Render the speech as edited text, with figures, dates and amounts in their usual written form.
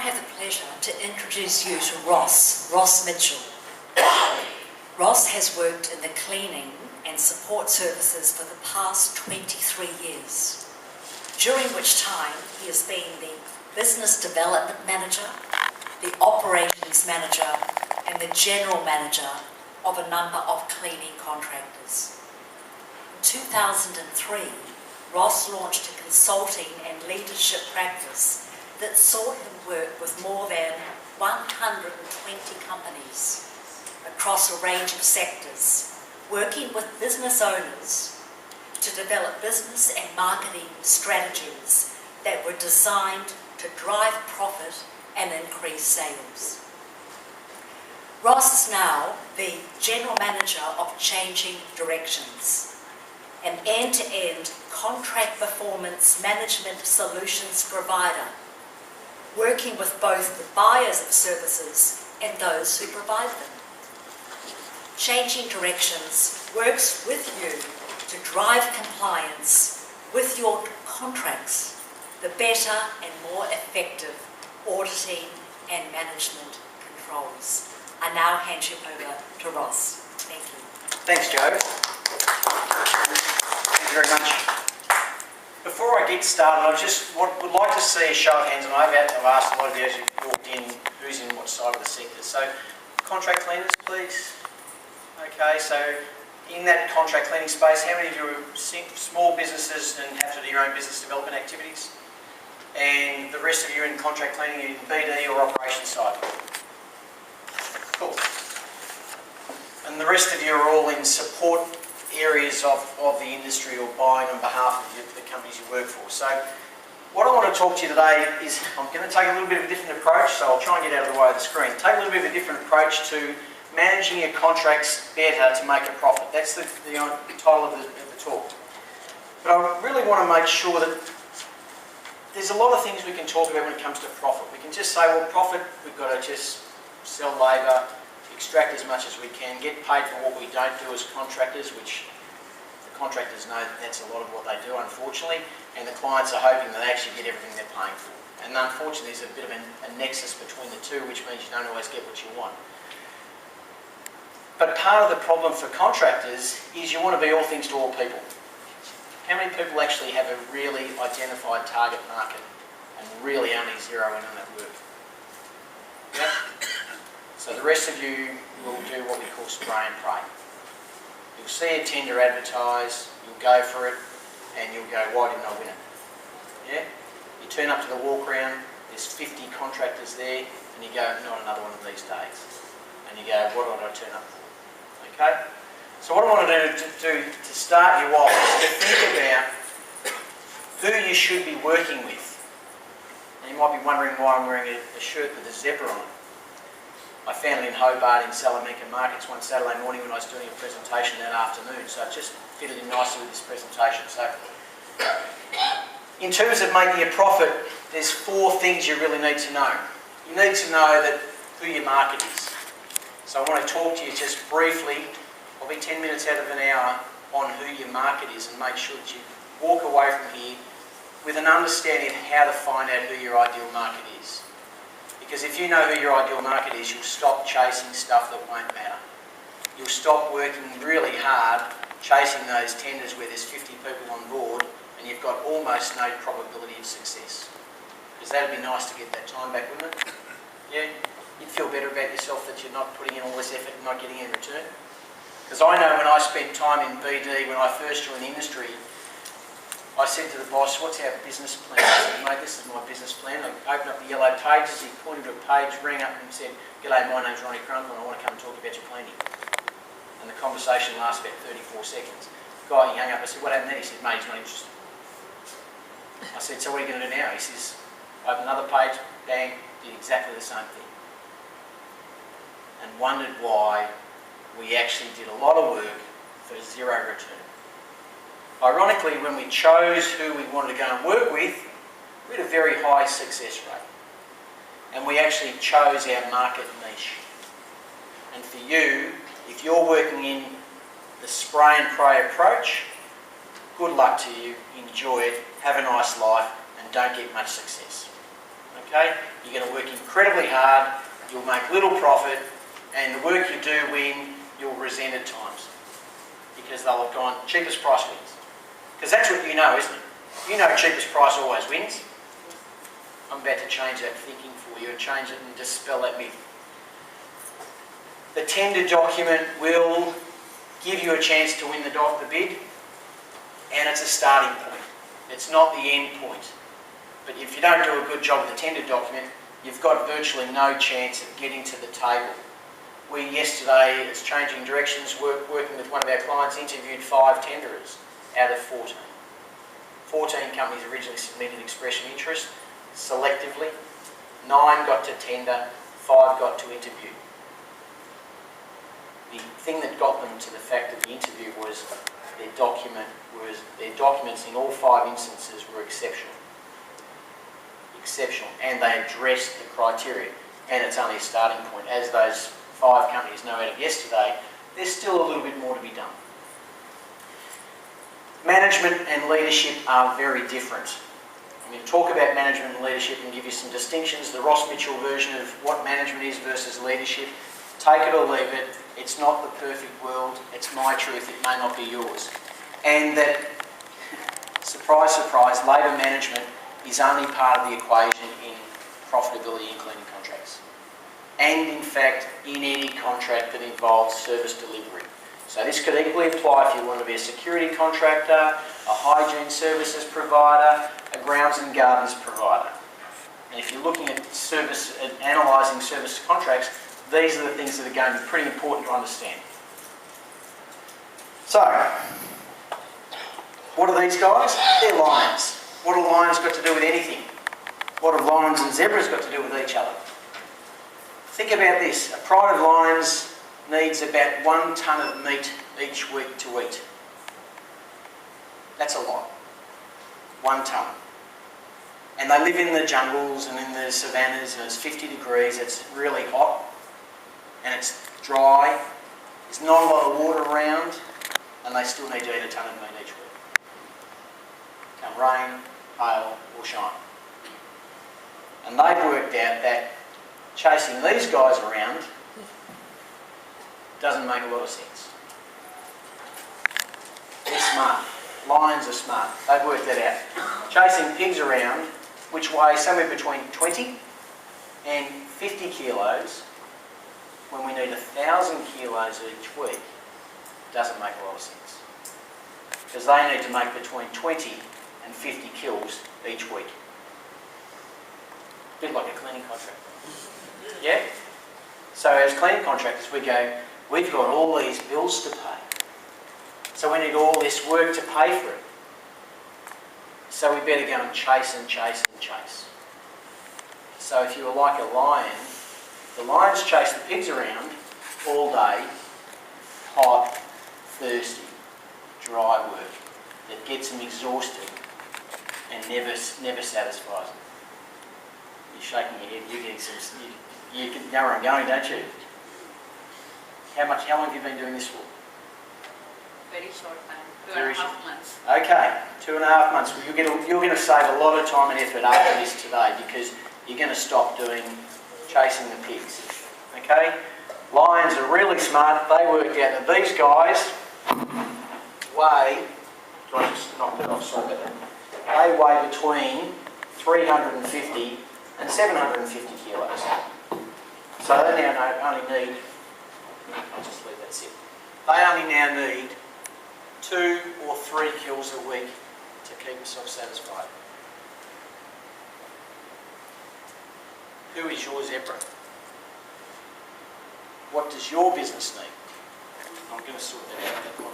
have the pleasure to introduce you to Ross Mitchell. Ross has worked in the cleaning and support services for the past 23 years, during which time he has been the business development manager, the operations manager, and the general manager of a number of cleaning contractors. In 2003, Ross launched a consulting and leadership practice that saw him work with more than 120 companies across a range of sectors, working with business owners to develop business and marketing strategies that were designed to drive profit and increase sales. Ross is now the General Manager of Changing Directions, an end-to-end contract performance management solutions provider, working with both the buyers of services and those who provide them. Changing Directions works with you to drive compliance with your contracts, the better and more effective auditing and management controls. I now hand you over to Ross. Thank you. Thanks, Jo. Thank you very much. Before I get started, I just would like to see a show of hands, and I've asked a lot of you as you walked in who's in what side of the sector. So, contract cleaners, please. Okay, so in that contract cleaning space, how many of you are small businesses and have to do your own business development activities? And the rest of you are in contract cleaning in BD or operations side? Cool. And the rest of you are all in support areas of the industry or buying on behalf of the companies you work for. So what I want to talk to you today is I'm going to take a little bit of a different approach, so I'll try and get out of the way of the screen. Take a little bit of a different approach to managing your contracts better to make a profit. That's the title of the talk. But I really want to make sure that there's a lot of things we can talk about when it comes to profit. We can just say, well, profit, we've got to just sell labour, extract as much as we can, get paid for what we don't do as contractors, which the contractors know that's a lot of what they do, unfortunately, and the clients are hoping that they actually get everything they're paying for. And unfortunately, there's a bit of a nexus between the two, which means you don't always get what you want. But part of the problem for contractors is you want to be all things to all people. How many people actually have a really identified target market and really only zero in on that work? Yep. So the rest of you will do what we call spray and pray. You'll see a tender advertised, you'll go for it, and you'll go, why didn't I win it? Yeah? You turn up to the walk round, there's 50 contractors there, and you go, not another one of these days. And you go, what did I turn up for? Okay? So what I want to do to start you off is to think about who you should be working with. And you might be wondering why I'm wearing a shirt with a zebra on it. I found it in Hobart in Salamanca Markets one Saturday morning when I was doing a presentation that afternoon, so it just fitted in nicely with this presentation. So, in terms of making a profit, there's 4 things you really need to know. You need to know that who your market is. So I want to talk to you just briefly, probably 10 minutes out of an hour, on who your market is, and make sure that you walk away from here with an understanding of how to find out who your ideal market is. Because if you know who your ideal market is, you'll stop chasing stuff that won't matter. You'll stop working really hard chasing those tenders where there's 50 people on board and you've got almost no probability of success. Because that would be nice to get that time back, wouldn't it? Yeah? You'd feel better about yourself that you're not putting in all this effort and not getting any return. Because I know when I spent time in BD, when I first joined the industry, I said to the boss, what's our business plan? I said, mate, this is my business plan. I opened up the yellow pages, he pointed to a page, rang up and said, g'day, my name's Ronnie Crumble and I want to come and talk about your cleaning. And the conversation lasted about 34 seconds. The guy, he hung up, I said, what happened then? He said, mate, he's not interested. I said, so what are you going to do now? He says, open another page, bang, did exactly the same thing. And wondered why we actually did a lot of work for zero return. Ironically, when we chose who we wanted to go and work with, we had a very high success rate. And we actually chose our market niche. And for you, if you're working in the spray and pray approach, good luck to you, enjoy it, have a nice life, and don't get much success. Okay? You're going to work incredibly hard, you'll make little profit, and the work you do win, you'll resent at times. Because they'll have gone, cheapest price wins. Because that's what you know, isn't it? You know cheapest price always wins. I'm about to change that thinking for you and change it and dispel that myth. The tender document will give you a chance to win the bid, and it's a starting point. It's not the end point. But if you don't do a good job with the tender document, you've got virtually no chance of getting to the table. We yesterday, as Changing Directions, working with one of our clients, interviewed 5 tenderers out of 14. 14 companies originally submitted expression interest selectively. 9 got to tender, 5 got to interview. The thing that got them to the fact of the interview was their documents in all 5 instances were exceptional. Exceptional, and they addressed the criteria. And it's only a starting point. As those 5 companies know out of yesterday, there's still a little bit more to be done. Management and leadership are very different. I'm going to talk about management and leadership and give you some distinctions. The Ross Mitchell version of what management is versus leadership. Take it or leave it. It's not the perfect world. It's my truth. It may not be yours. And that, surprise, surprise, labour management is only part of the equation in profitability in cleaning contracts. And in fact, in any contract that involves service delivery. So this could equally apply if you want to be a security contractor, a hygiene services provider, a grounds and gardens provider. And if you're looking at analysing service contracts, these are the things that are going to be pretty important to understand. So, what are these guys? They're lions. What have lions got to do with anything? What have lions and zebras got to do with each other? Think about this. A pride of lions needs about 1 tonne of meat each week to eat. That's a lot. 1 tonne. And they live in the jungles and in the savannas, and it's 50 degrees, it's really hot, and it's dry. There's not a lot of water around, and they still need to eat a tonne of meat each week. Come rain, hail or shine. And they've worked out that chasing these guys around doesn't make a lot of sense. They're smart. Lions are smart. They've worked that out. Chasing pigs around, which weigh somewhere between 20 and 50 kilos, when we need 1,000 kilos each week, doesn't make a lot of sense. Because they need to make between 20 and 50 kills each week. A bit like a cleaning contract. Yeah? So as cleaning contractors, we go, we've got all these bills to pay. So we need all this work to pay for it. So we better go and chase and chase and chase. So if you're like a lion, the lions chase the pigs around all day, hot, thirsty, dry work that gets them exhausted and never satisfies them. You're shaking your head, you're getting some, you know where I'm going, don't you? How long have you been doing this for? Very short time, 2.5 months. Okay, 2.5 months. Well, you're going to save a lot of time and effort after this today, because you're going to stop doing chasing the pigs. Okay? Lions are really smart. They worked out that these guys weigh, do I just knock that off? Sorry about that. They weigh between 350 and 750 kilos. So they now only need, I'll just leave that sit. They only now need 2 or 3 kills a week to keep themselves satisfied. Who is your zebra? What does your business need? I'm going to sort that out.